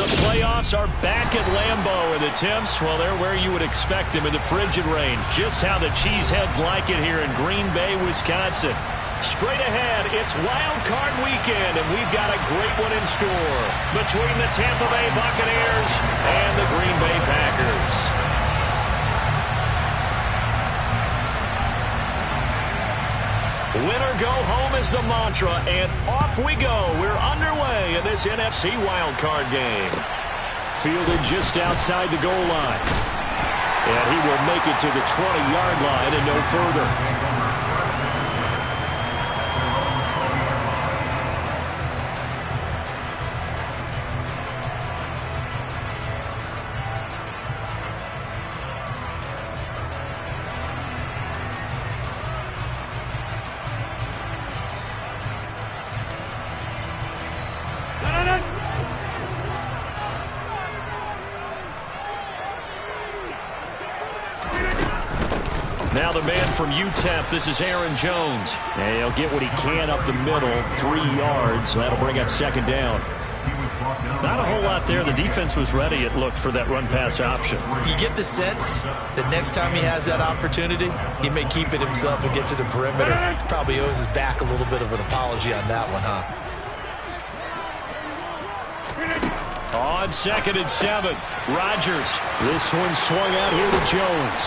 The playoffs are back at Lambeau, and the temps, well, they're where you would expect them in the frigid range. Just how the Cheeseheads like it here in Green Bay, Wisconsin. Straight ahead, it's Wild Card Weekend, and we've got a great one in store between the Tampa Bay Buccaneers and the Green Bay Packers. Winner go home is the mantra, and off we go. We're underway in this NFC Wild Card game. Fielded just outside the goal line. And he will make it to the 20-yard line and no further. Now the man from UTEP, this is Aaron Jones. And he'll get what he can up the middle, 3 yards. That'll bring up second down. Not a whole lot there. The defense was ready, it looked, for that run-pass option. You get the sense that next time he has that opportunity, he may keep it himself and get to the perimeter. Probably owes his back a little bit of an apology on that one, huh? On 2nd and 7, Rodgers. This one swung out here to Jones.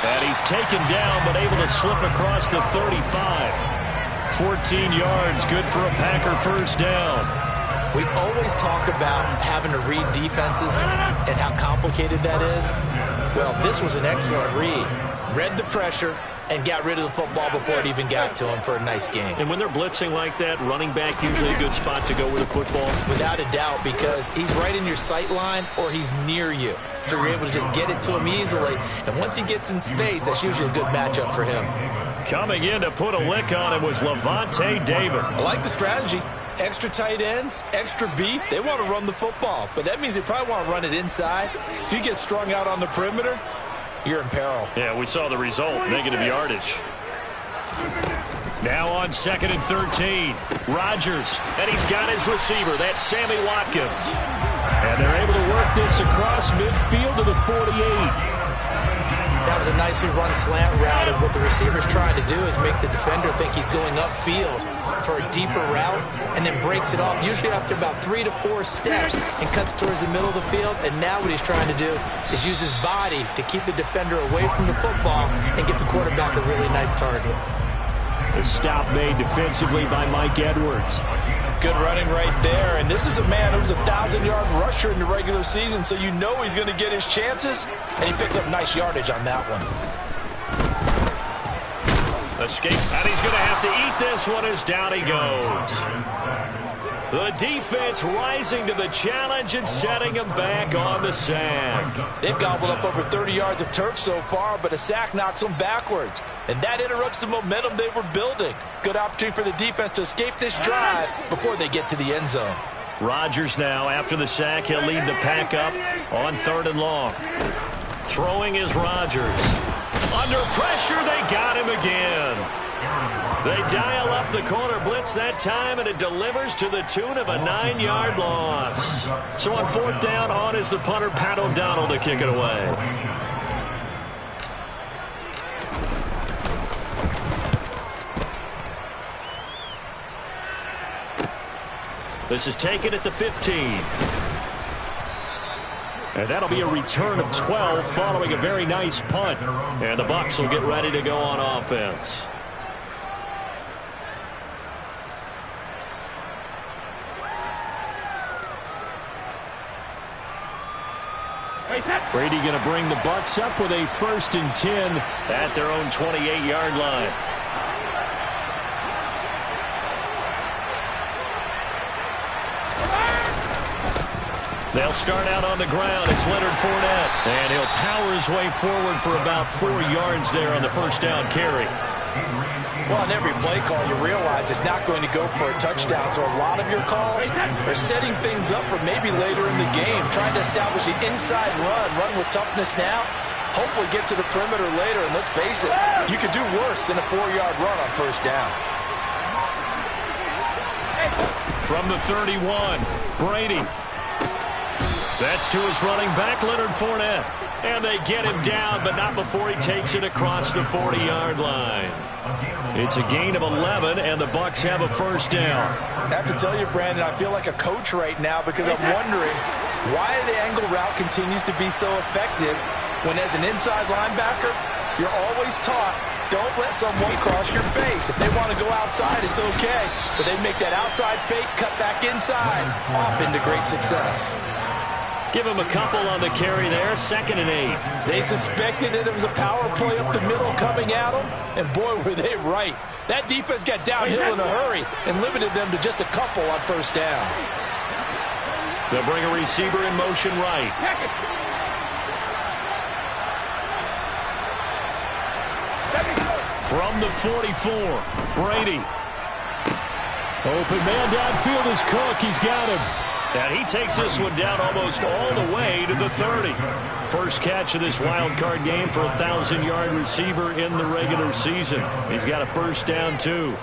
And he's taken down, but able to slip across the 35. 14 yards, good for a Packer first down. We always talk about having to read defenses and how complicated that is. Well, this was an excellent read. Read the pressure and got rid of the football before it even got to him for a nice game. And when they're blitzing like that, running back usually a good spot to go with the football? Without a doubt, because he's right in your sight line or he's near you. So you're able to just get it to him easily. And once he gets in space, that's usually a good matchup for him. Coming in to put a lick on it was Lavonte David. I like the strategy. Extra tight ends, extra beef. They want to run the football. But that means they probably want to run it inside. If you get strung out on the perimeter, you're in peril. Yeah, we saw the result, negative yardage. Now on 2nd and 13, Rodgers, and he's got his receiver. That's Sammy Watkins. And they're able to work this across midfield to the 48. That was a nicely run slant route, and what the receiver's trying to do is make the defender think he's going upfield for a deeper route, and then breaks it off, usually after about 3 to 4 steps, and cuts towards the middle of the field. And now what he's trying to do is use his body to keep the defender away from the football and get the quarterback a really nice target. The stop made defensively by Mike Edwards. Good running right there, and this is a man who's a 1,000-yard rusher in the regular season, so you know he's going to get his chances, and he picks up nice yardage on that one. Escape, and he's going to have to eat this one as down he goes. The defense rising to the challenge and setting him back on the sack. They've gobbled up over 30 yards of turf so far, but a sack knocks them backwards, and that interrupts the momentum they were building. Good opportunity for the defense to escape this drive before they get to the end zone. Rodgers now, after the sack, he'll lead the pack up on 3rd and long. Throwing is Rodgers. Under pressure, they got him again. They dial up the corner blitz that time, and it delivers to the tune of a 9-yard loss. So on 4th down, on is the punter, Pat O'Donnell, to kick it away. This is taken at the 15. And that'll be a return of 12 following a very nice punt. And the Bucs will get ready to go on offense. Brady going to bring the Bucs up with a 1st and 10 at their own 28-yard line. They'll start out on the ground. It's Leonard Fournette. And he'll power his way forward for about 4 yards there on the first down carry. Well, on every play call, you realize it's not going to go for a touchdown. So a lot of your calls are setting things up for maybe later in the game, trying to establish the inside run with toughness now, hopefully get to the perimeter later. And let's face it, you could do worse than a 4-yard run on first down. From the 31, Brady. That's to his running back, Leonard Fournette. And they get him down, but not before he takes it across the 40-yard line. It's a gain of 11, and the Bucs have a first down. I have to tell you, Brandon, I feel like a coach right now because I'm wondering why the angle route continues to be so effective when, as an inside linebacker, you're always taught, don't let someone cross your face. If they want to go outside, it's okay. But they make that outside fake, cut back inside, off into great success. Give him a couple on the carry there, 2nd and 8. They suspected that it was a power play up the middle coming at them, and boy, were they right. That defense got downhill in a hurry and limited them to just a couple on first down. They'll bring a receiver in motion right. From the 44, Brady. Open man downfield is Cook. He's got him. And he takes this one down almost all the way to the 30. First catch of this wild card game for a 1,000-yard receiver in the regular season. He's got a first down, too.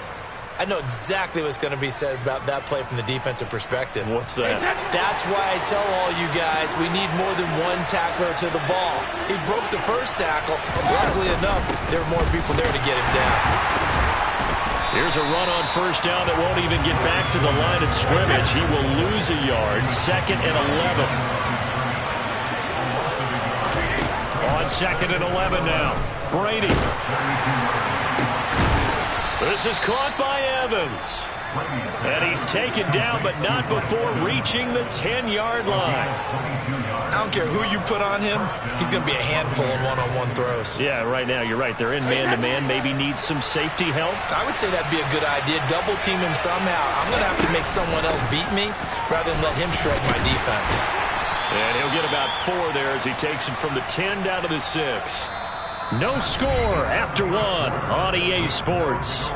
I know exactly what's going to be said about that play from the defensive perspective. What's that? That's why I tell all you guys we need more than one tackler to the ball. He broke the first tackle. Luckily enough, there were more people there to get him down. Here's a run on first down that won't even get back to the line of scrimmage. He will lose a yard. 2nd and 11. On 2nd and 11 now. Brady. This is caught by Evans. And he's taken down, but not before reaching the 10-yard line. I don't care who you put on him. He's going to be a handful in one-on-one throws. Yeah, right now, you're right. They're in man-to-man. Maybe needs some safety help. I would say that'd be a good idea. Double team him somehow. I'm going to have to make someone else beat me rather than let him shred my defense. And he'll get about 4 there as he takes it from the 10 down to the 6. No score after 1 on EA Sports.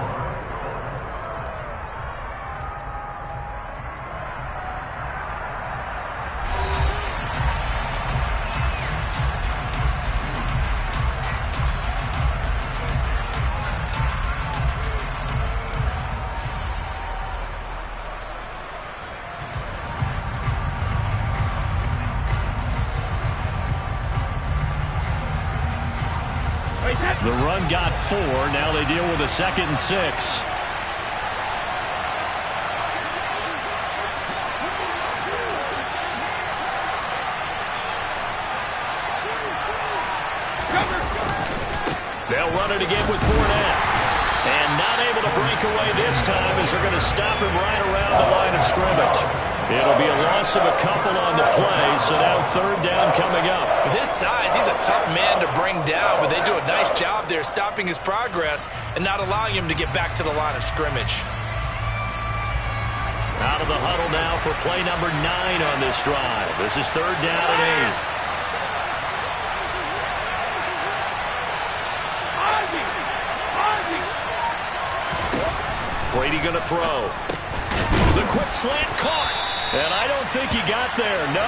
The run got 4. Now they deal with a 2nd and 6. They'll run it again with Fournette. And not able to break away this time as they're going to stop him right around the line of scrimmage. It'll be a loss of a couple on the play, so now 3rd down coming up. With his size, he's a tough man to bring down, but they do a nice job there stopping his progress and not allowing him to get back to the line of scrimmage. Out of the huddle now for play number 9 on this drive. This is 3rd down and 8. Brady going to throw. The quick slant caught. And I don't think he got there, no.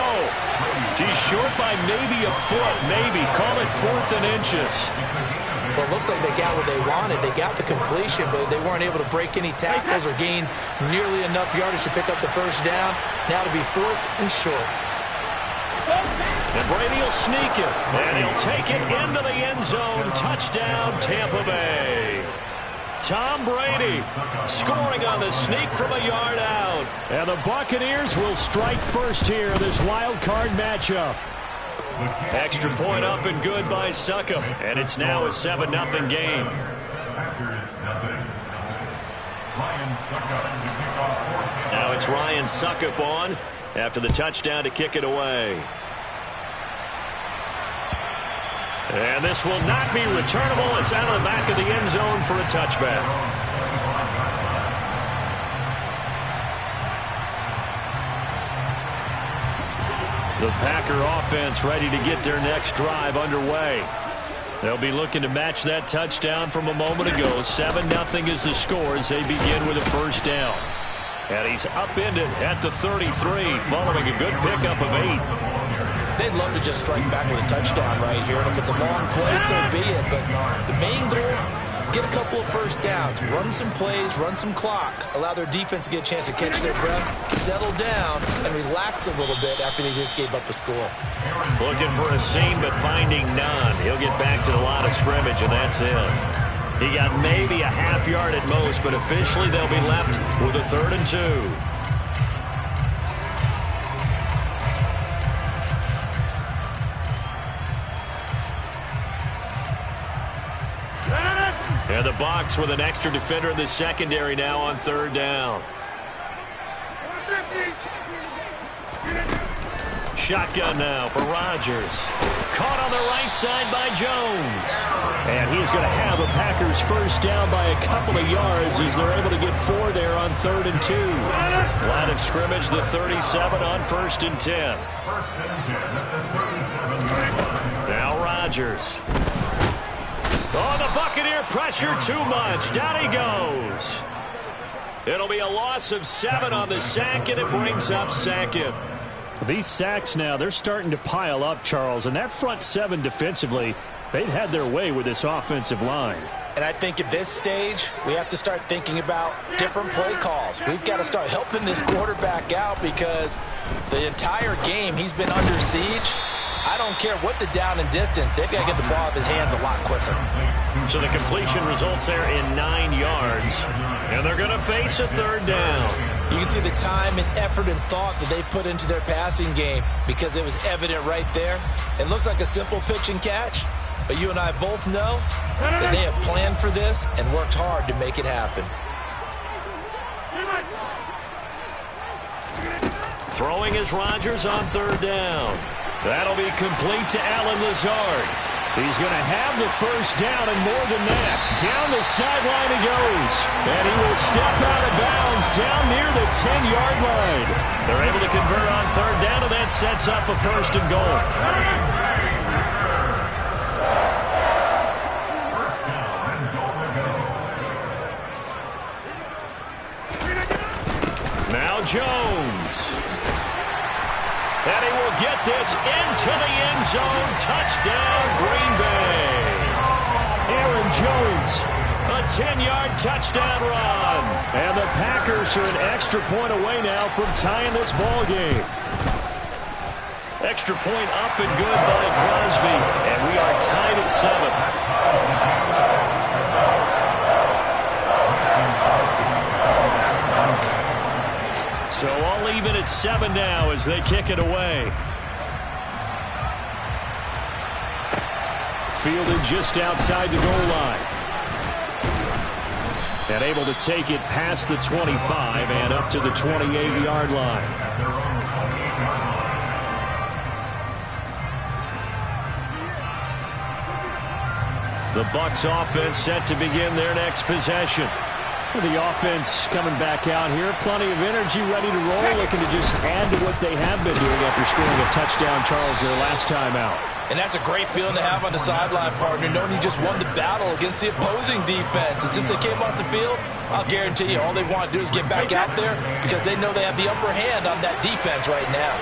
He's short by maybe a foot, maybe. Call it 4th and inches. Well, it looks like they got what they wanted. They got the completion, but they weren't able to break any tackles or gain nearly enough yardage to pick up the first down. Now to be 4th and short. And Brady will sneak it. And he'll take it into the end zone. Touchdown, Tampa Bay. Tom Brady scoring on the sneak from a yard out. And the Buccaneers will strike first here in this wild card matchup. Extra point up and good by Succop. And it's now a 7-0 game. Now it's Ryan Succop on after the touchdown to kick it away. And this will not be returnable. It's out of the back of the end zone for a touchback. The Packer offense ready to get their next drive underway. They'll be looking to match that touchdown from a moment ago. 7-0 is the score as they begin with a first down. And he's upended at the 33 following a good pickup of 8. They'd love to just strike back with a touchdown right here. And if it's a long play, so be it. But the main goal, get a couple of first downs, run some plays, run some clock, allow their defense to get a chance to catch their breath, settle down, and relax a little bit after they just gave up a score. Looking for a seam, but finding none. He'll get back to the line of scrimmage, and that's it. He got maybe a half yard at most, but officially they'll be left with a 3rd and 2. And the Bucs with an extra defender in the secondary now on 3rd down. Shotgun now for Rodgers. Caught on the right side by Jones. And he's going to have a Packers first down by a couple of yards as they're able to get 4 there on 3rd and 2. Line of scrimmage, the 37 on 1st and 10. Now Rodgers. Oh, the Buccaneer pressure too much. Down he goes. It'll be a loss of 7 on the sack, and it brings up 2nd. These sacks now, they're starting to pile up, Charles. And that front 7 defensively, they've had their way with this offensive line. And I think at this stage, we have to start thinking about different play calls. We've got to start helping this quarterback out because the entire game he's been under siege. I don't care what the down and distance. They've got to get the ball out of his hands a lot quicker. So the completion results there in 9 yards. And they're going to face a 3rd down. You can see the time and effort and thought that they put into their passing game because it was evident right there. It looks like a simple pitch and catch, but you and I both know that they have planned for this and worked hard to make it happen. Throwing is Rodgers on 3rd down. That'll be complete to Allen Lazard. He's going to have the first down and more than that. Down the sideline he goes. And he will step out of bounds down near the 10-yard line. They're able to convert on 3rd down, and that sets up a 1st and goal. Now Jones. And he will get this into the end zone. Touchdown, Green Bay. Aaron Jones, a 10-yard touchdown run. And the Packers are an extra point away now from tying this ball game. Extra point up and good by Crosby. And we are tied at 7. So all even at 7 now as they kick it away. Fielded just outside the goal line. And able to take it past the 25 and up to the 28-yard line. The Bucs offense set to begin their next possession. The offense coming back out here. Plenty of energy, ready to roll, looking to just add to what they have been doing after scoring a touchdown, Charles, their last time out. And that's a great feeling to have on the sideline, partner, knowing you just won the battle against the opposing defense. And since they came off the field, I'll guarantee you all they want to do is get back out there because they know they have the upper hand on that defense right now.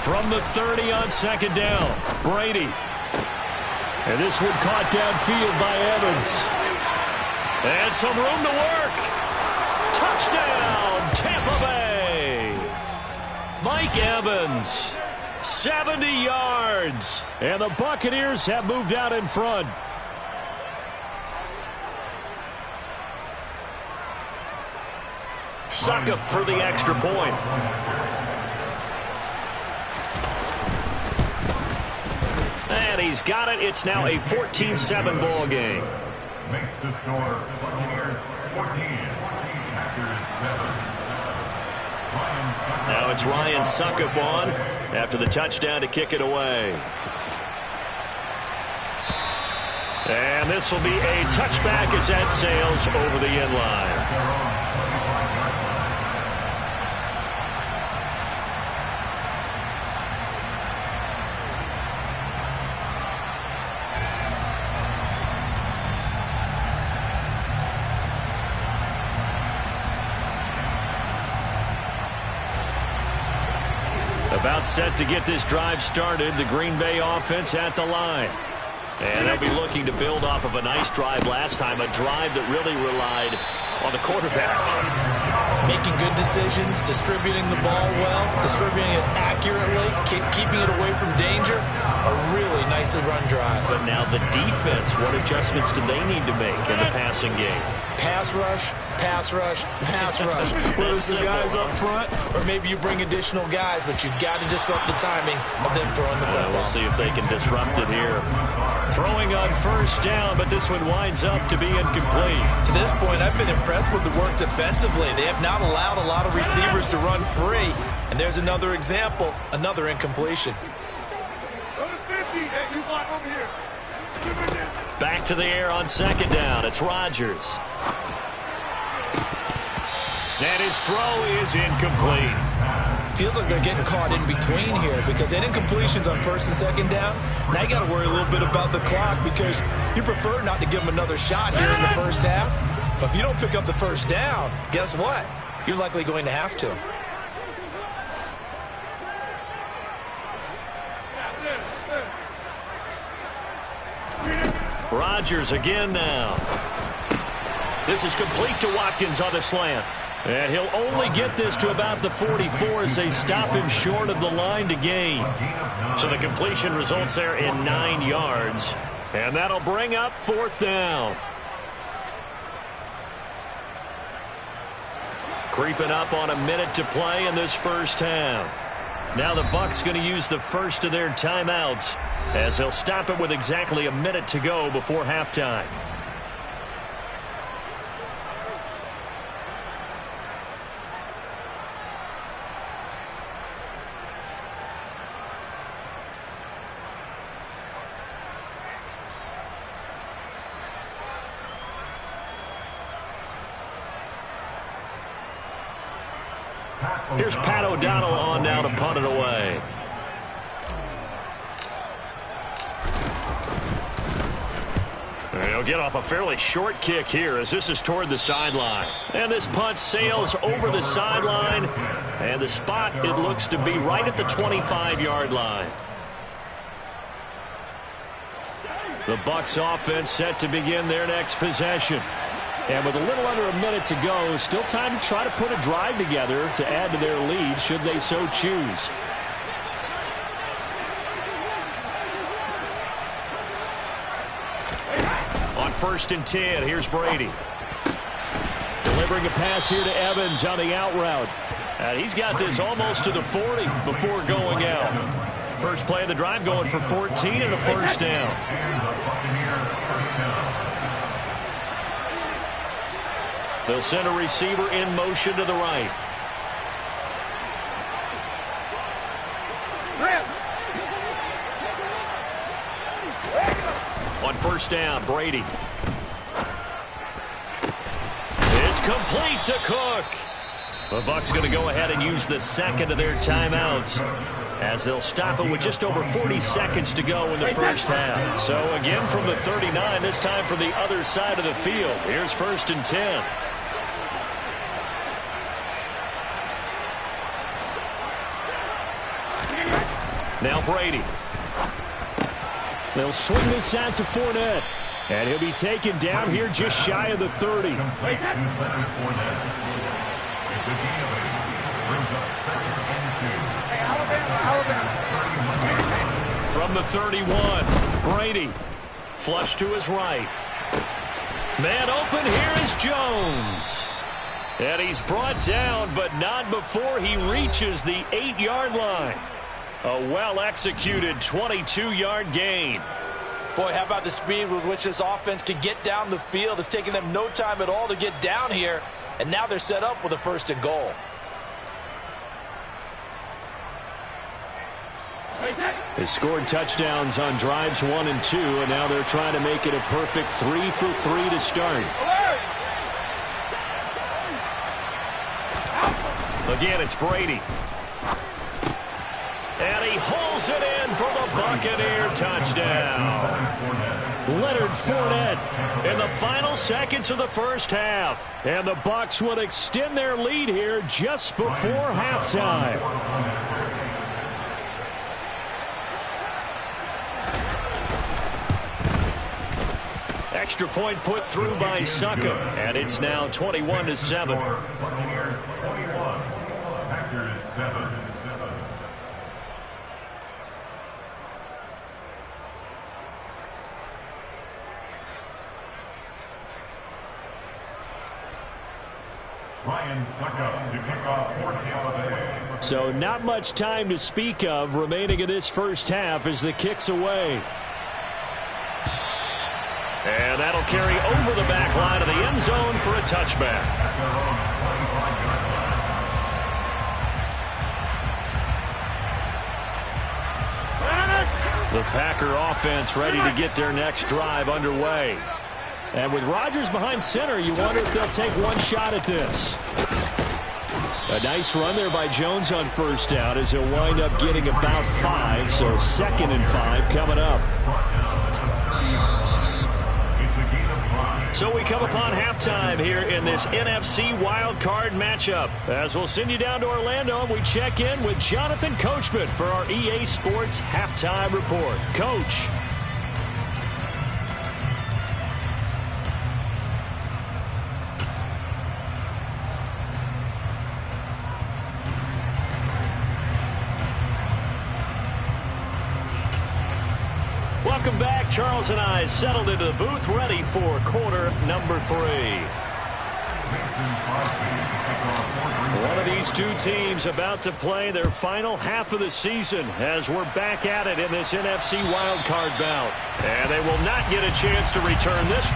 From the 30 on 2nd down, Brady. And this one caught downfield by Evans. And some room to work. Touchdown, Tampa Bay. Mike Evans, 70 yards. And the Buccaneers have moved out in front. Succop for the extra point. And he's got it. It's now a 14-7 ball game. Makes the score Buccaneers 14, Packers 7. Now it's Ryan Succop on after the touchdown to kick it away. And this will be a touchback as that sails over the end line. About set to get this drive started. The Green Bay offense at the line. And they'll be looking to build off of a nice drive last time, a drive that really relied on the quarterback. Making good decisions, distributing the ball well, distributing it accurately, keeping it away from danger. A really nicely run drive. But now the defense, what adjustments do they need to make in the passing game? Pass rush, pass rush, pass rush. Whether it's the guys up front or maybe you bring additional guys, but you've got to disrupt the timing of them throwing the football. We'll see if they can disrupt it here. Throwing on first down, but this one winds up to be incomplete. To this point, I've been impressed with the work defensively. They have not allowed a lot of receivers to run free. And there's another example, another incompletion. Back to the air on second down. It's Rodgers. And his throw is incomplete. Feels like they're getting caught in between here because that incompletion's on first and second down. Now you got to worry a little bit about the clock because you prefer not to give them another shot here in the first half. But if you don't pick up the first down, guess what? You're likely going to have to. Rodgers again now. This is complete to Watkins on the slant. And he'll only get this to about the 44 as they stop him short of the line to gain. So the completion results there in 9 yards. And that'll bring up fourth down. Creeping up on a minute to play in this first half. Now the Bucs going to use the first of their timeouts as they'll stop it with exactly a minute to go before halftime. Here's Pat O'Donnell on now to punt it away. He'll get off a fairly short kick here as this is toward the sideline. And this punt sails over the sideline. And the spot, it looks to be right at the 25-yard line. The Bucs offense set to begin their next possession. And with a little under a minute to go, still time to try to put a drive together to add to their lead should they so choose. On first and 10, here's Brady. Delivering a pass here to Evans on the out route. And he's got this almost to the 40 before going out. First play of the drive going for 14 and a first down. They'll send a receiver in motion to the right. On first down, Brady. It's complete to Cook. The Bucs going to go ahead and use the second of their timeouts as they'll stop it with just over 40 seconds to go in the first half. So again from the 39, this time from the other side of the field. Here's first and 10. Now Brady. They'll swing this out to Fournette. And he'll be taken down here just shy of the 30. From the 31, Brady. Flush to his right. Man open, here is Jones. And he's brought down, but not before he reaches the 8-yard line. A well-executed 22-yard gain. Boy, how about the speed with which this offense can get down the field? It's taken them no time at all to get down here, and now they're set up with a first and goal. They scored touchdowns on drives 1 and 2, and now they're trying to make it a perfect 3 for 3 to start. Again, it's Brady. And he holds it in for the Buccaneer touchdown. Leonard Fournette in the final seconds of the first half. And the Bucs would extend their lead here just before halftime. extra point put through by Succop, and it's now 21-7. Buccaneers 21, Packers 7. Ryan Succop to kick off for Tampa Bay. So not much time to speak of remaining in this first half as the kick's away. And that'll carry over the back line of the end zone for a touchback. The Packer offense ready to get their next drive underway. And with Rodgers behind center, you wonder if they'll take one shot at this. A nice run there by Jones on first down as he'll wind up getting about 5. So 2nd and 5 coming up. So we come upon halftime here in this NFC wildcard matchup. As we'll send you down to Orlando, and we check in with Jonathan Coachman for our EA Sports Halftime Report. Coach. Welcome back. Charles and I settled into the booth, ready for quarter number 3. One of these two teams about to play their final half of the season as we're back at it in this NFC wildcard bout. And they will not get a chance to return this.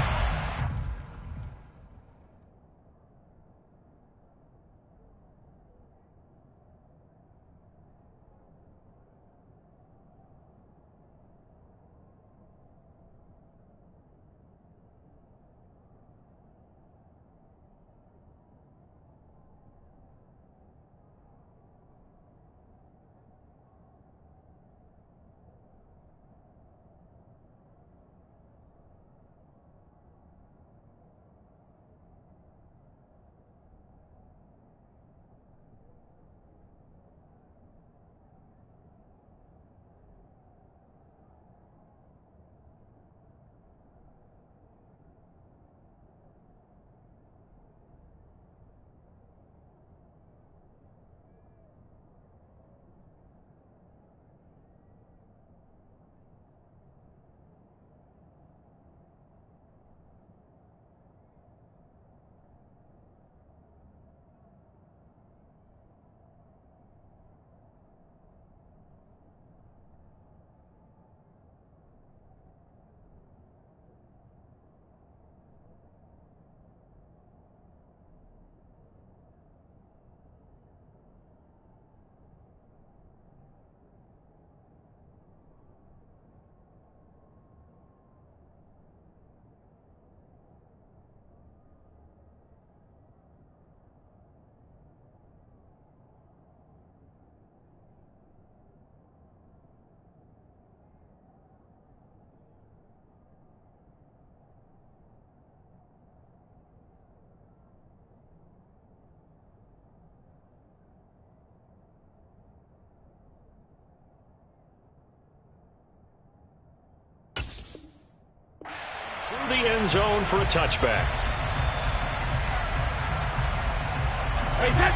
Through the end zone for a touchback.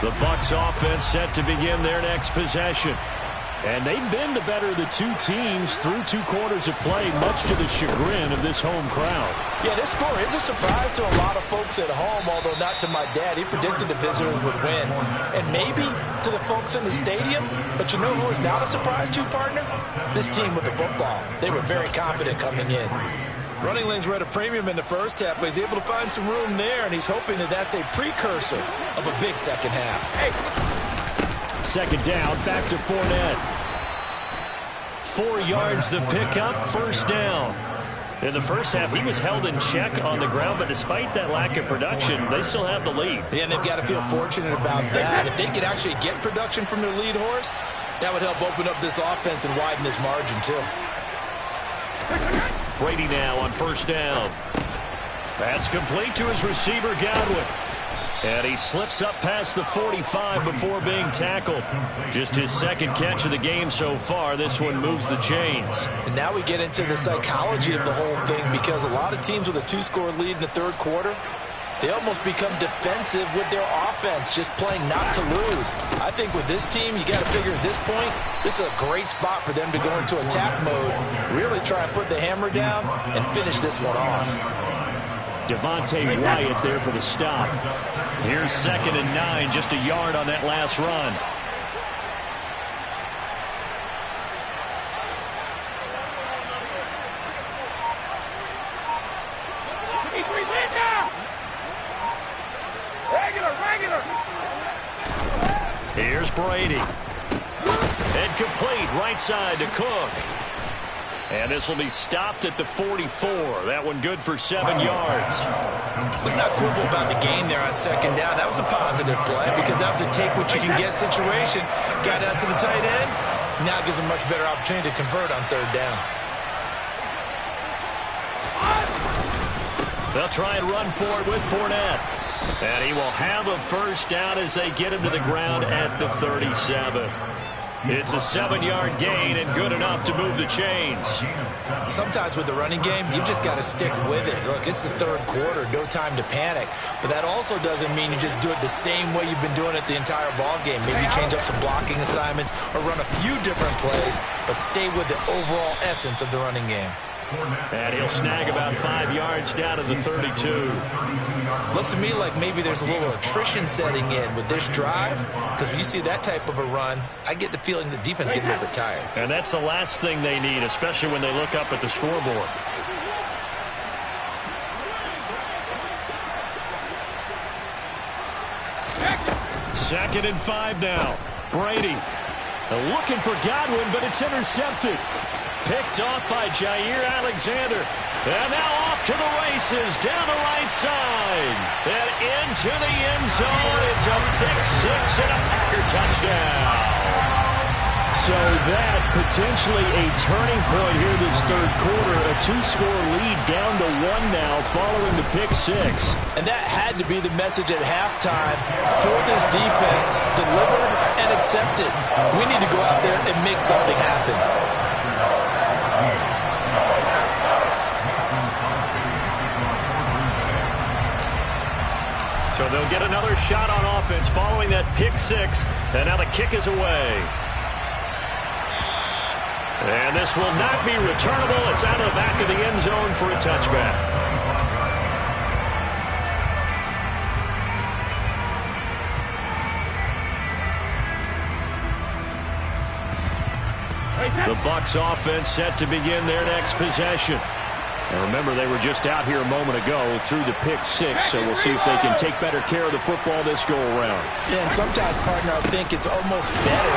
The Bucs offense set to begin their next possession. And they've been the better of the two teams through 2 quarters of play, much to the chagrin of this home crowd. Yeah, this score is a surprise to a lot of folks at home, although not to my dad. He predicted the visitors would win. And maybe to the folks in the stadium. But you know who is not a surprise to, partner? This team with the football. They were very confident coming in. Running lanes were at a premium in the first half, but he's able to find some room there, and he's hoping that that's a precursor of a big second half. Hey. 2nd down, back to Fournette. 4 yards the pickup, first down. In the first half, he was held in check on the ground, but despite that lack of production, they still have the lead. Yeah, and they've got to feel fortunate about that. If they could actually get production from their lead horse, that would help open up this offense and widen this margin, too. Brady now on first down. That's complete to his receiver, Godwin. And he slips up past the 45 before being tackled. Just his second catch of the game so far. This one moves the chains. And now we get into the psychology of the whole thing, because a lot of teams with a 2-score lead in the third quarter, they almost become defensive with their offense, just playing not to lose. I think with this team, you got to figure at this point, this is a great spot for them to go into attack mode, really try and put the hammer down and finish this one off. Devontae Wyatt there for the stop. Here's 2nd and 9, just a yard on that last run. Here's Brady. And complete right side to Cook. And this will be stopped at the 44. That one good for 7 yards. What's not cool about the game there on 2nd down, that was a positive play, because that was a take-what-you-can-get situation. Got out to the tight end. Now gives a much better opportunity to convert on 3rd down. They'll try and run for it with Fournette. And he will have a first down as they get him to the ground at the 37. It's a 7-yard gain and good enough to move the chains. Sometimes with the running game, you've just got to stick with it. Look, it's the 3rd quarter, no time to panic. But that also doesn't mean you just do it the same way you've been doing it the entire ball game. Maybe change up some blocking assignments or run a few different plays, but stay with the overall essence of the running game. And he'll snag about 5 yards down to the 32. Looks to me like maybe there's a little attrition setting in with this drive, because when you see that type of a run, I get the feeling the defense getting a little bit tired. And that's the last thing they need, especially when they look up at the scoreboard. Second and 5 now. Brady looking for Godwin, but it's intercepted. Picked off by Jair Alexander. And now off to the races down the right side. And into the end zone. It's a pick-6 and a Packer touchdown. So that potentially a turning point here this 3rd quarter. A 2-score lead down to 1 now following the pick-6. And that had to be the message at halftime for this defense. Delivered and accepted. We need to go out there and make something happen. So they'll get another shot on offense following that pick-6. And now the kick is away. And this will not be returnable. It's out of the back of the end zone for a touchback. The Bucs offense set to begin their next possession. And remember, they were just out here a moment ago through the pick-6, so we'll see if they can take better care of the football this go-around. Yeah, and sometimes, partner, I think it's almost better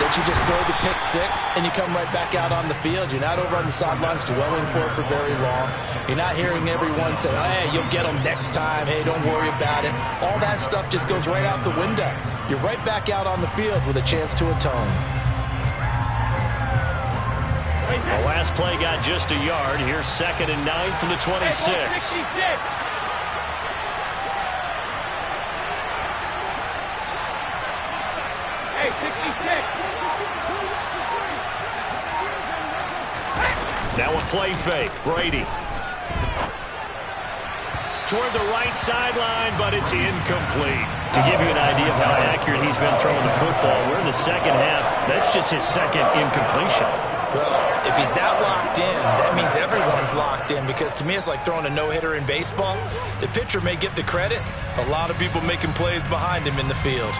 that you just throw the pick-6 and you come right back out on the field. You're not over on the sidelines dwelling for it for very long. You're not hearing everyone say, oh, hey, you'll get them next time. Hey, don't worry about it. All that stuff just goes right out the window. You're right back out on the field with a chance to atone. The last play got just a yard. Here's 2nd and 9 from the 26. Now a play fake. Brady. Toward the right sideline, but it's incomplete. To give you an idea of how accurate he's been throwing the football, we're in the second half. That's just his 2nd incompletion. Well, if he's that locked in, that means everyone's locked in, because to me it's like throwing a no-hitter in baseball. The pitcher may get the credit. A lot of people making plays behind him in the field.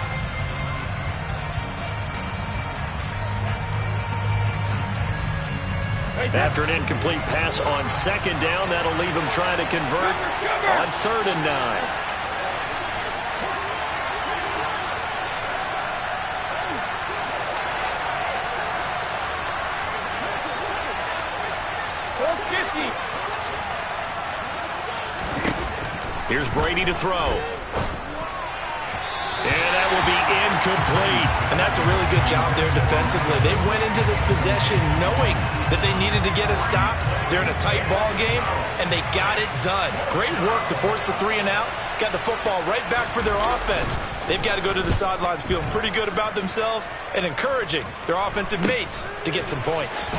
After an incomplete pass on 2nd down, that'll leave him trying to convert on 3rd and 9. Here's Brady to throw. And that will be incomplete. And that's a really good job there defensively. They went into this possession knowing that they needed to get a stop. They're in a tight ball game, and they got it done. Great work to force the 3 and out. Got the football right back for their offense. They've got to go to the sidelines feeling pretty good about themselves and encouraging their offensive mates to get some points.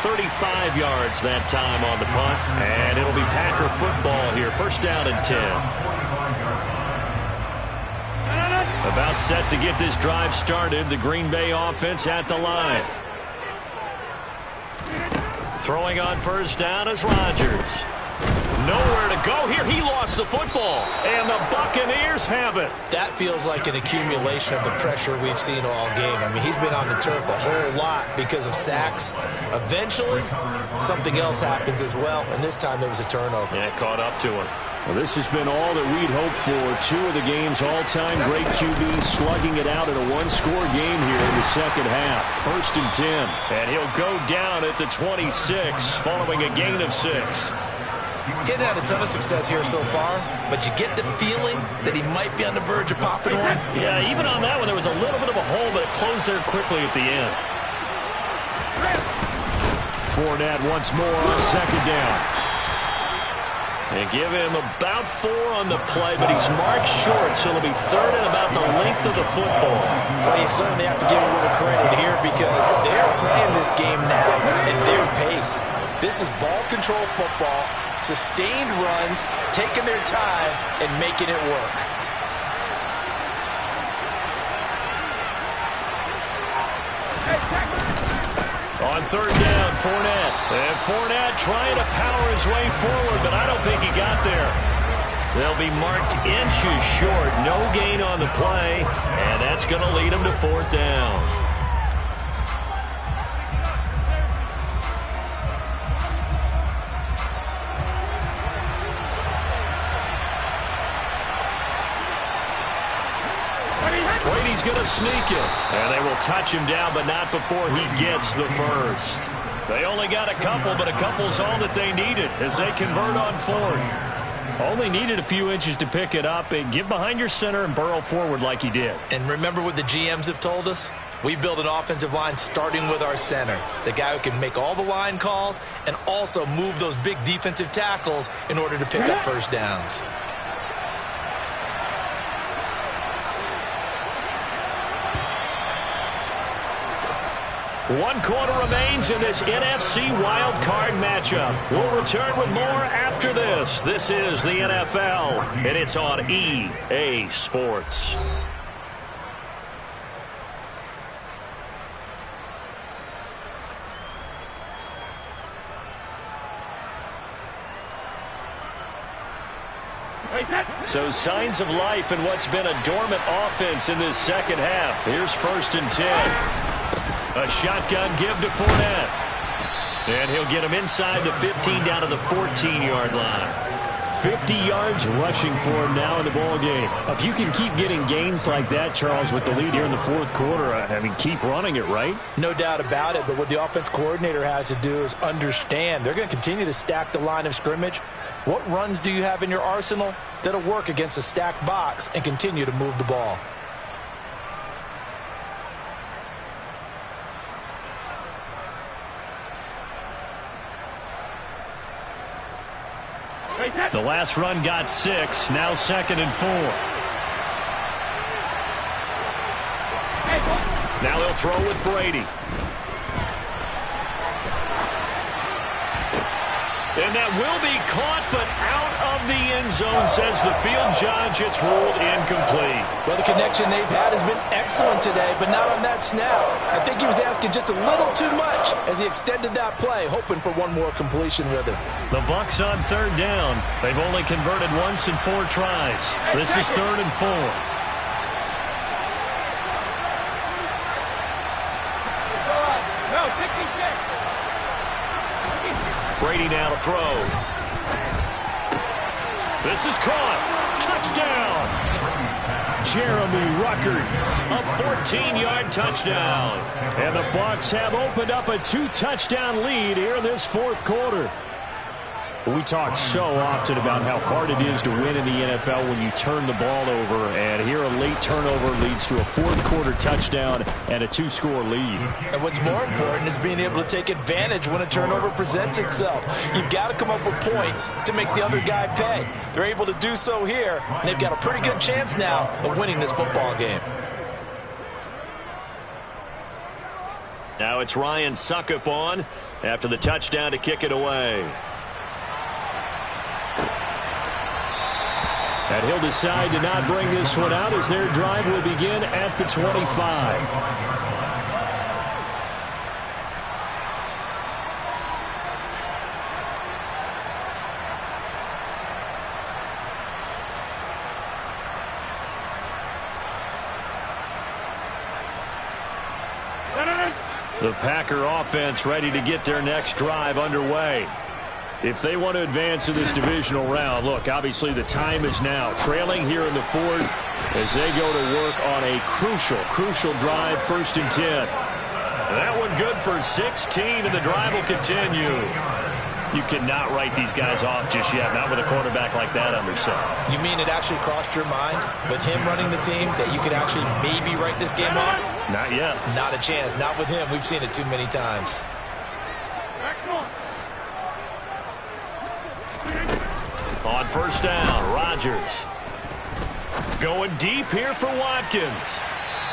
35 yards that time on the punt, and it'll be Packer football here. First down and 10. About set to get this drive started. The Green Bay offense at the line. Throwing on first down is Rodgers. Nowhere to go here. He lost the football, and the Buccaneers have it. That feels like an accumulation of the pressure we've seen all game. I mean, he's been on the turf a whole lot because of sacks. Eventually, something else happens as well, and this time it was a turnover. Yeah, caught up to him. Well, this has been all that we'd hoped for. 2 of the game's all-time great QBs slugging it out in a one-score game here in the second half. First and 10. And he'll go down at the 26 following a gain of 6. Getting had a ton of success here so far, but you get the feeling that he might be on the verge of popping one. Yeah, even on that one, there was a little bit of a hole, but it closed there quickly at the end. Fournette once more on second down. They give him about 4 on the play, but he's marked short, so it'll be third and about the length of the football. Well, you certainly have to give a little credit here because they're playing this game now at their pace. This is ball control football, sustained runs, taking their time, and making it work. On third down, Fournette. And Fournette trying to power his way forward, but I don't think he got there. They'll be marked inches short. No gain on the play, and that's going to lead him to fourth down. Brady's going to sneak it. And they will touch him down, but not before he gets the first. They only got a couple, but a couple's all that they needed as they convert on fourth. Only needed a few inches to pick it up and get behind your center and burrow forward like he did. And remember what the GMs have told us? We build an offensive line starting with our center, the guy who can make all the line calls and also move those big defensive tackles in order to pick up first downs. One quarter remains in this NFC Wild Card matchup. We'll return with more after this. This is the NFL, and it's on EA Sports. So signs of life in what's been a dormant offense in this second half. Here's first and 10. A shotgun give to Fournette. And he'll get him inside the 15 down to the 14-yard line. 50 yards rushing for him now in the ball game. If you can keep getting gains like that, Charles, with the lead here in the fourth quarter, I mean, keep running it, right? No doubt about it, but what the offense coordinator has to do is understand they're going to continue to stack the line of scrimmage. What runs do you have in your arsenal that'll work against a stacked box and continue to move the ball? The last run got 6. Now second and 4. Now they'll throw with Brady. And that will be caught, but out of the end zone, says the field judge. It's ruled incomplete. Well, the connection they've had has been excellent today, but not on that snap. I think he was asking just a little too much as he extended that play, hoping for one more completion with it. The Bucs on third down. They've only converted once in 4 tries. This is third and 4. Brady now to throw. This is caught. Touchdown. Jeremy Ruckert, a 14-yard touchdown. And the Bucs have opened up a 2-touchdown lead here in this fourth quarter. We talk so often about how hard it is to win in the NFL when you turn the ball over, and here a late turnover leads to a fourth-quarter touchdown and a two-score lead. And what's more important is being able to take advantage when a turnover presents itself. You've got to come up with points to make the other guy pay. They're able to do so here, and they've got a pretty good chance now of winning this football game. Now it's Ryan Succop on after the touchdown to kick it away. And he'll decide to not bring this one out as their drive will begin at the 25. The Packer offense ready to get their next drive underway. If they want to advance in this divisional round, look, obviously the time is now. Trailing here in the fourth as they go to work on a crucial drive, 1st and 10. That one good for 16, and the drive will continue. You cannot write these guys off just yet, not with a quarterback like that under center. You mean it actually crossed your mind with him running the team that you could actually maybe write this game off? Not yet. Not a chance. Not with him. We've seen it too many times. On 1st down, Rodgers. Going deep here for Watkins.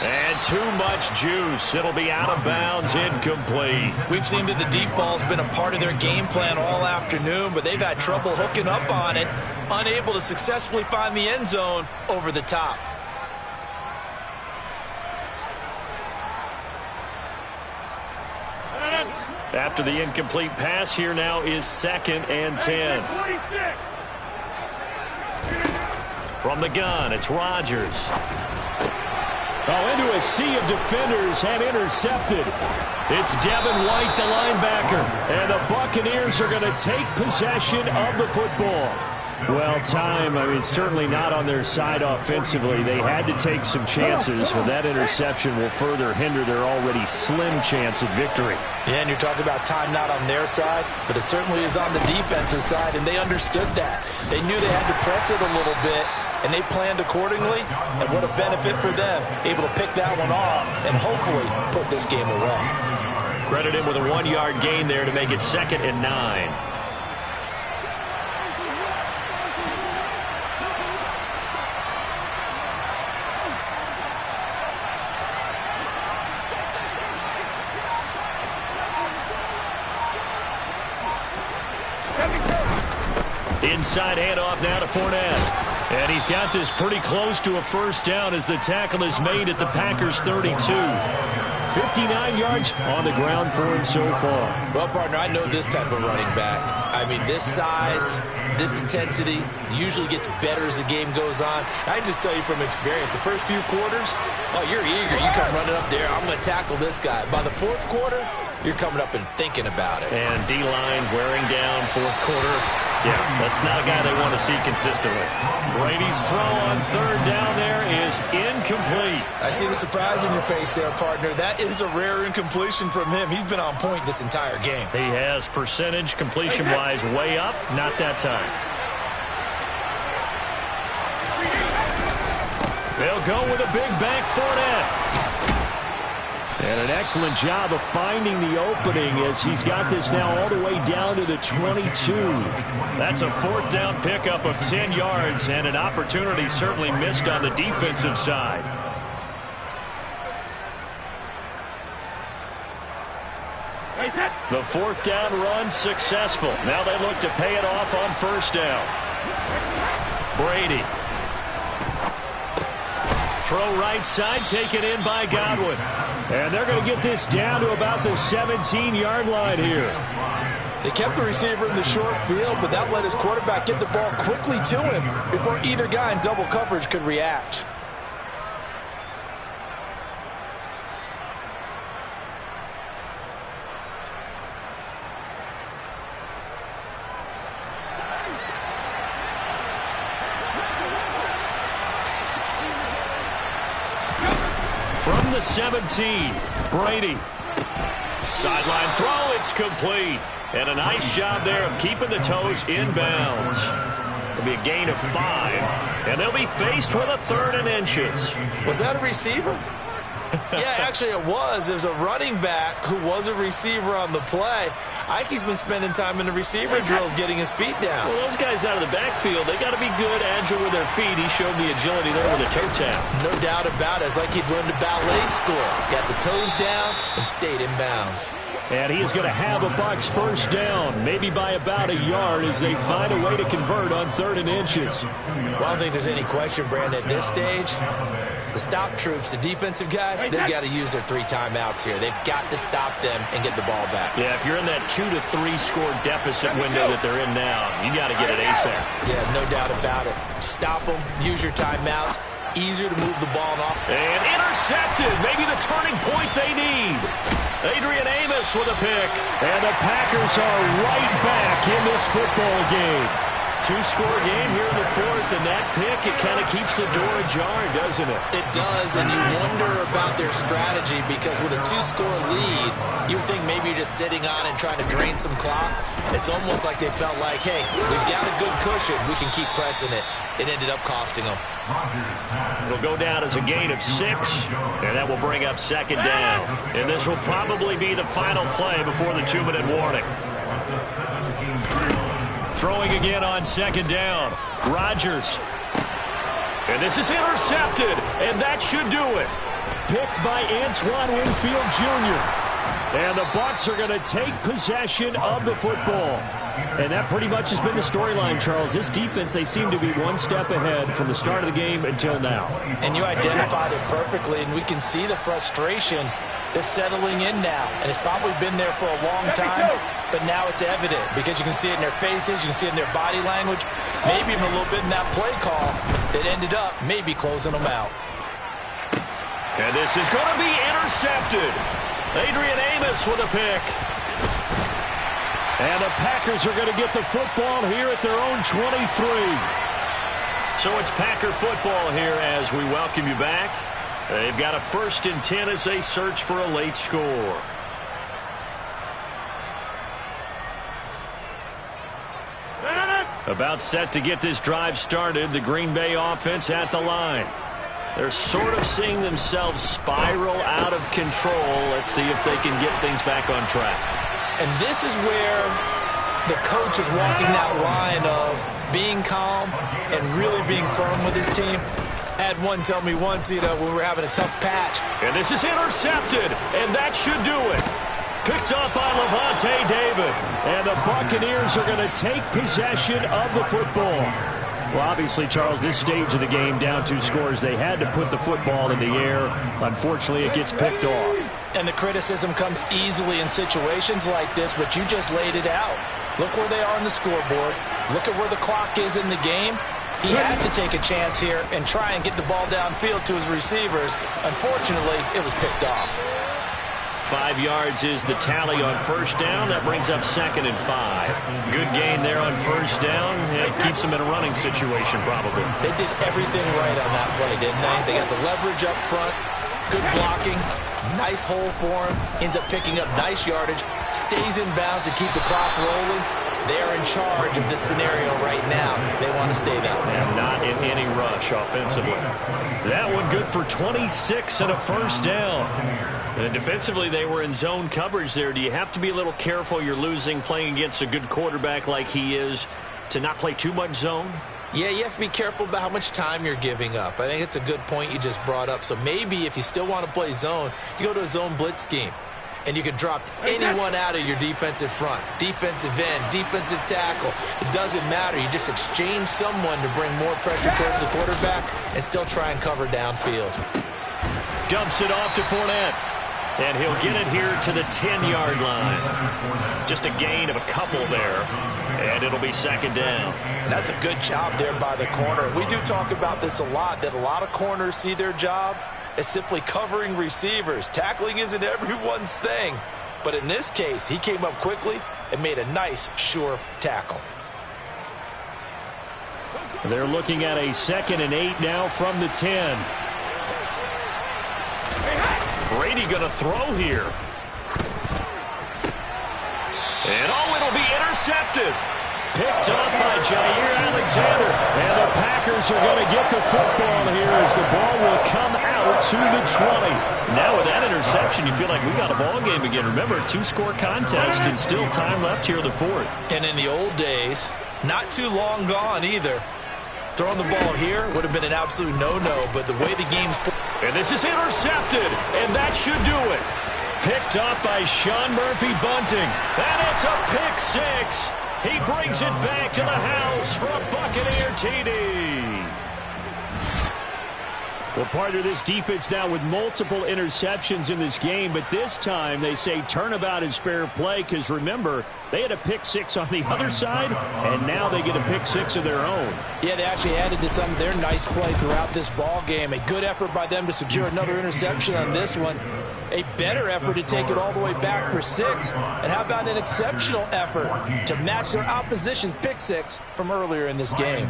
And too much juice. It'll be out of bounds, incomplete. We've seen that the deep ball's been a part of their game plan all afternoon, but they've had trouble hooking up on it, unable to successfully find the end zone over the top. After the incomplete pass, here now is 2nd and 10. From the gun, it's Rodgers. Oh, into a sea of defenders and intercepted. It's Devin White, the linebacker. And the Buccaneers are going to take possession of the football. Well, certainly not on their side offensively. They had to take some chances, but that interception will further hinder their already slim chance at victory. Yeah, and you're talking about time not on their side, but it certainly is on the defensive side, and they understood that. They knew they had to press it a little bit, and they planned accordingly, and what a benefit for them, able to pick that one off and hopefully put this game away. Credit him with a 1-yard gain there to make it 2nd and 9. Inside handoff now to Fournette. And he's got this pretty close to a 1st down as the tackle is made at the Packers' 32. 59 yards on the ground for him so far. Well, partner, I know this type of running back. This size, this intensity usually gets better as the game goes on. I can just tell you from experience, the first few quarters, you're eager. You come running up there, I'm going to tackle this guy. By the 4th quarter, you're coming up and thinking about it. And D-line wearing down 4th quarter. Yeah, that's not a guy they want to see consistently. Brady's throw on 3rd down there is incomplete. I see the surprise in your face there, partner. That is a rare incompletion from him. He's been on point this entire game. He has percentage completion-wise way up, not that time. They'll go with a big bank Fournette. And an excellent job of finding the opening as he's got this now all the way down to the 22. That's a 4th down pickup of 10 yards and an opportunity certainly missed on the defensive side. The 4th down run successful. Now they look to pay it off on 1st down. Brady. Throw right side, taken in by Godwin. And they're going to get this down to about the 17-yard line here. They kept the receiver in the short field, but that let his quarterback get the ball quickly to him before either guy in double coverage could react. From the 17, Brady. Sideline throw, it's complete. And a nice job there of keeping the toes in bounds. It'll be a gain of 5, and they'll be faced with a 3rd and inches. Was that a receiver? Yeah, actually it was. It was a running back who was a receiver on the play. I think he's been spending time in the receiver drills getting his feet down. Well, those guys out of the backfield, they got to be good, agile with their feet. He showed the agility there with a toe tap. No doubt about it. It's like he'd learned a ballet school. Got the toes down and stayed in bounds. And he is going to have a Bucs first down, maybe by about a yard as they find a way to convert on 3rd and inches. Well, I don't think there's any question, Brandon, at this stage. The stop troops, the defensive guys, they've got to use their 3 timeouts here. They've got to stop them and get the ball back. Yeah, if you're in that 2 to 3 score deficit window that they're in now, you got to get it ASAP. Yeah, no doubt about it. Stop them, use your timeouts. Easier to move the ball off. And intercepted. Maybe the turning point they need. Adrian Amos with a pick. And the Packers are right back in this football game. 2-score game here in the 4th, and that pick, it kind of keeps the door ajar, doesn't it? It does, and you wonder about their strategy because with a 2-score lead, you think maybe you're just sitting on it and trying to drain some clock. It's almost like they felt like, hey, we've got a good cushion. We can keep pressing it. It ended up costing them. It'll go down as a gain of 6, and that will bring up 2nd down. And this will probably be the final play before the 2-minute warning. Throwing again on 2nd down. Rodgers. And this is intercepted, and that should do it. Picked by Antoine Winfield Jr. And the Bucs are going to take possession of the football. And that pretty much has been the storyline, Charles. This defense, they seem to be one step ahead from the start of the game until now. And you identified it perfectly, and we can see the frustration that's settling in now. And it's probably been there for a long time, but now it's evident because you can see it in their faces, you can see it in their body language, maybe even a little bit in that play call that ended up maybe closing them out. And this is going to be intercepted. Adrian Amos with a pick. And the Packers are going to get the football here at their own 23. So it's Packer football here as we welcome you back. They've got a 1st and 10 as they search for a late score. About set to get this drive started, the Green Bay offense at the line. They're sort of seeing themselves spiral out of control. Let's see if they can get things back on track. And this is where the coach is walking that line of being calm and really being firm with his team. I had one tell me once, when we were having a tough patch. And this is intercepted, and that should do it. Picked up by Lavonte David. And the Buccaneers are going to take possession of the football. Well, obviously, Charles, this stage of the game, down 2 scores, they had to put the football in the air. Unfortunately, it gets picked off. And the criticism comes easily in situations like this, but you just laid it out. Look where they are on the scoreboard. Look at where the clock is in the game. He has to take a chance here and try and get the ball downfield to his receivers. Unfortunately, it was picked off. 5 yards is the tally on 1st down. That brings up 2nd and 5. Good gain there on 1st down. It keeps them in a running situation, probably. They did everything right on that play, didn't they? They got the leverage up front, good blocking, nice hole for him, ends up picking up nice yardage, stays in bounds to keep the clock rolling. They're in charge of this scenario right now. They want to stay that way. And not in any rush offensively. That one good for 26 and a 1st down. And defensively, they were in zone coverage there. Do you have to be a little careful? You're losing playing against a good quarterback like he is to not play too much zone? Yeah, you have to be careful about how much time you're giving up. I think it's a good point you just brought up. So maybe if you still want to play zone, you go to a zone blitz scheme. And you can drop anyone out of your defensive front. Defensive end, defensive tackle. It doesn't matter. You just exchange someone to bring more pressure towards the quarterback and still try and cover downfield. Dumps it off to Fournette. And he'll get it here to the 10-yard line. Just a gain of a couple there. And it'll be 2nd down. That's a good job there by the corner. We do talk about this a lot, that a lot of corners see their job as simply covering receivers. Tackling isn't everyone's thing. But in this case, he came up quickly and made a nice, sure tackle. They're looking at a 2nd and 8 now from the 10. Brady going to throw here. And oh, it'll intercepted. Picked up by Jair Alexander. And the Packers are going to get the football here as the ball will come out to the 20. Now with that interception, you feel like we got a ball game again. Remember, 2-score contest and still time left here in the fourth. And in the old days, not too long gone either. Throwing the ball here would have been an absolute no-no, but the way the game's played. And this is intercepted, and that should do it. Picked up by Sean Murphy-Bunting. And it's a pick six. He brings it back to the house for a Buccaneer TD. Well, partner, this defense now with multiple interceptions in this game, but this time they say turnabout is fair play because, remember, they had a pick six on the other side, and now they get a pick six of their own. Yeah, they actually added to some of their nice play throughout this ball game. A good effort by them to secure another interception on this one. A better effort to take it all the way back for 6. And how about an exceptional effort to match their opposition's pick six from earlier in this game?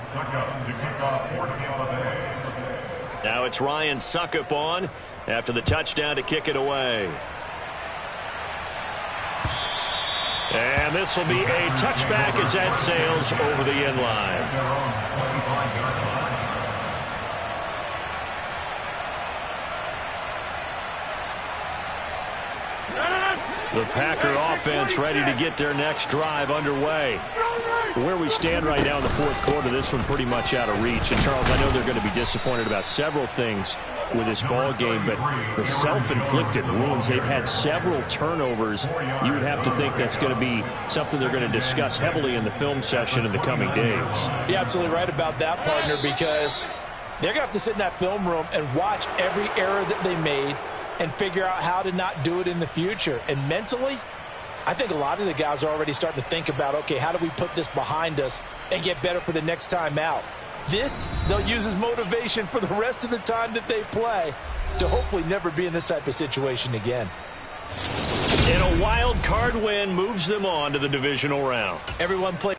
Now it's Ryan Succop on after the touchdown to kick it away. And this will be a touchback as that sails over the end line. The Packer offense ready to get their next drive underway. Where we stand right now in the fourth quarter, this one pretty much out of reach. And, Charles, I know they're going to be disappointed about several things with this ball game, but the self-inflicted wounds, they've had several turnovers. You would have to think that's going to be something they're going to discuss heavily in the film session in the coming days. You're absolutely right about that, partner, because they're going to have to sit in that film room and watch every error that they made and figure out how to not do it in the future. And mentally, I think a lot of the guys are already starting to think about, okay, how do we put this behind us and get better for the next time out? This, they'll use as motivation for the rest of the time that they play to hopefully never be in this type of situation again. And a wild card win moves them on to the divisional round. Everyone play.